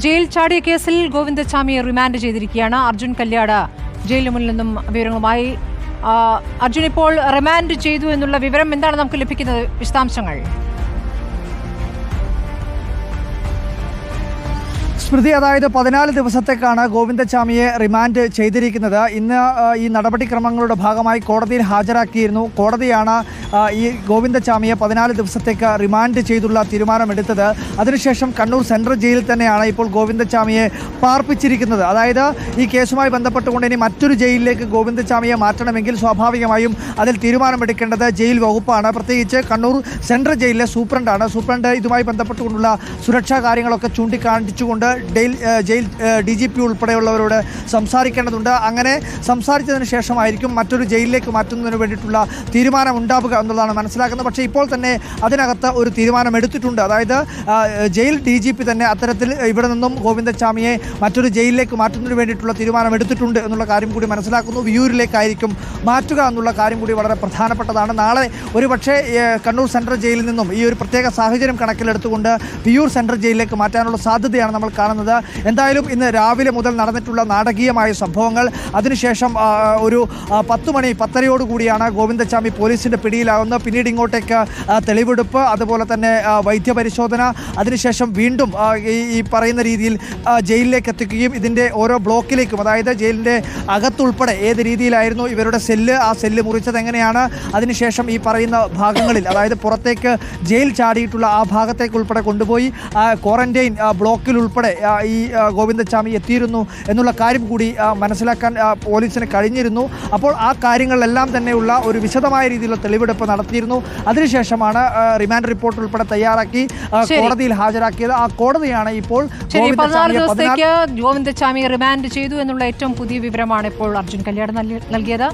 Jail ചാടിയ കേസിൽ ഗോവിന്ദച്ചാമിയെ remand ചെയ്തിരിക്കുകയാണ്. അർജുൻ കല്യാട് ജയിലിന് മുന്നിൽ നിന്നും വിവരങ്ങളുമായി. അർജുൻ, ഇപ്പോൾ റിമാൻഡ് ചെയ്തു എന്നുള്ള വിവരം എന്താണ് നമുക്ക് ലഭിക്കുന്നത്? വിശദാംശങ്ങൾ. സ്മൃതി, അതായത് 14 ദിവസത്തേക്കാണ് ഗോവിന്ദച്ചാമിയെ റിമാൻഡ് ചെയ്തിരിക്കുന്നത്. ഇന്ന് ഈ നടപടിക്രമങ്ങളുടെ ഭാഗമായി കോടതിയിൽ ഹാജരാക്കിയിരുന്നു. കോടതിയാണ് ഈ ഗോവിന്ദച്ചാമിയെ 14 ദിവസത്തേക്ക് റിമാൻഡ് ചെയ്തുള്ള തീരുമാനമെടുത്തത്. അതിനുശേഷം കണ്ണൂർ സെൻട്രൽ ജയിലിൽ തന്നെയാണ് ഇപ്പോൾ ഗോവിന്ദച്ചാമിയെ പാർപ്പിച്ചിരിക്കുന്നത്. അതായത് ഈ കേസുമായി ബന്ധപ്പെട്ടുകൊണ്ട് ഇനി മറ്റൊരു ജയിലിലേക്ക് ഗോവിന്ദച്ചാമിയെ മാറ്റണമെങ്കിൽ സ്വാഭാവികമായും അതിൽ തീരുമാനമെടുക്കേണ്ടത് ജയിൽ വകുപ്പാണ്. പ്രത്യേകിച്ച് കണ്ണൂർ സെൻട്രൽ ജയിലിലെ സൂപ്രണ്ടാണ്. സൂപ്രണ്ട് ഇതുമായി ബന്ധപ്പെട്ടുകൊണ്ടുള്ള സുരക്ഷാ കാര്യങ്ങളൊക്കെ ചൂണ്ടിക്കാണിച്ചുകൊണ്ട് ജയിൽ DGP ഉൾപ്പെടെയുള്ളവരോട് സംസാരിക്കേണ്ടതുണ്ട്. അങ്ങനെ സംസാരിച്ചതിന് ശേഷമായിരിക്കും മറ്റൊരു ജയിലിലേക്ക് മാറ്റുന്നതിന് വേണ്ടിയിട്ടുള്ള തീരുമാനം ഉണ്ടാവുക എന്നുള്ളതാണ് മനസ്സിലാക്കുന്നത്. പക്ഷേ ഇപ്പോൾ തന്നെ അതിനകത്ത് ഒരു തീരുമാനം എടുത്തിട്ടുണ്ട്. അതായത് ജയിൽ DGP തന്നെ അത്തരത്തിൽ ഇവിടെ നിന്നും ഗോവിന്ദച്ചാമിയെ മറ്റൊരു ജയിലിലേക്ക് മാറ്റുന്നതിന് വേണ്ടിയിട്ടുള്ള തീരുമാനം എടുത്തിട്ടുണ്ട് എന്നുള്ള കാര്യം കൂടി മനസ്സിലാക്കുന്നു. വിയൂരിലേക്കായിരിക്കും മാറ്റുക എന്നുള്ള കാര്യം കൂടി വളരെ പ്രധാനപ്പെട്ടതാണ്. നാളെ ഒരുപക്ഷേ കണ്ണൂർ സെൻട്രൽ ജയിലിൽ നിന്നും ഈ ഒരു പ്രത്യേക സാഹചര്യം കണക്കിലെടുത്തുകൊണ്ട് വിയൂർ സെൻട്രൽ ജയിലിലേക്ക് മാറ്റാനുള്ള സാധ്യതയാണ് നമ്മൾ കാണുന്നത്. എന്തായാലും ഇന്ന് രാവിലെ മുതൽ നടന്നിട്ടുള്ള നാടകീയമായ സംഭവങ്ങൾ, അതിനുശേഷം ഒരു 10:10 കൂടിയാണ് ഗോവിന്ദച്ചാമി പോലീസിൻ്റെ പിടിയിലാകുന്നത്. പിന്നീട് ഇങ്ങോട്ടേക്ക് തെളിവെടുപ്പ്, അതുപോലെ തന്നെ വൈദ്യപരിശോധന, അതിനുശേഷം വീണ്ടും ഈ പറയുന്ന രീതിയിൽ ജയിലിലേക്ക് എത്തിക്കുകയും ഇതിൻ്റെ ഓരോ ബ്ലോക്കിലേക്കും, അതായത് ജയിലിൻ്റെ അകത്തുൾപ്പെടെ ഏത് രീതിയിലായിരുന്നു ഇവരുടെ സെല്ല്, ആ സെല്ല് മുറിച്ചത് എങ്ങനെയാണ്, അതിനുശേഷം ഈ പറയുന്ന ഭാഗങ്ങളിൽ, അതായത് പുറത്തേക്ക് ജയിൽ ചാടിയിട്ടുള്ള ആ ഭാഗത്തേക്ക് ഉൾപ്പെടെ കൊണ്ടുപോയി ക്വാറന്റൈൻ ബ്ലോക്കിൽ ഉൾപ്പെടെ ഈ ഗോവിന്ദച്ചാമി എത്തിയിരുന്നു എന്നുള്ള കാര്യം കൂടി മനസ്സിലാക്കാൻ പോലീസിന് കഴിഞ്ഞിരുന്നു. അപ്പോൾ ആ കാര്യങ്ങളിലെല്ലാം തന്നെയുള്ള ഒരു വിശദമായ രീതിയിലുള്ള തെളിവെടുപ്പ് നടത്തിയിരുന്നു. അതിനുശേഷമാണ് റിമാൻഡ് റിപ്പോർട്ട് ഉൾപ്പെടെ തയ്യാറാക്കി കോടതിയിൽ ഹാജരാക്കിയത്. ആ കോടതിയാണ് ഇപ്പോൾ 14 ദിവസത്തേക്ക് ഗോവിന്ദച്ചാമിയെ റിമാൻഡ് ചെയ്തു എന്നുള്ള ഏറ്റവും പുതിയ വിവരമാണ് ഇപ്പോൾ അർജുൻ കല്യാട് നൽകിയത്.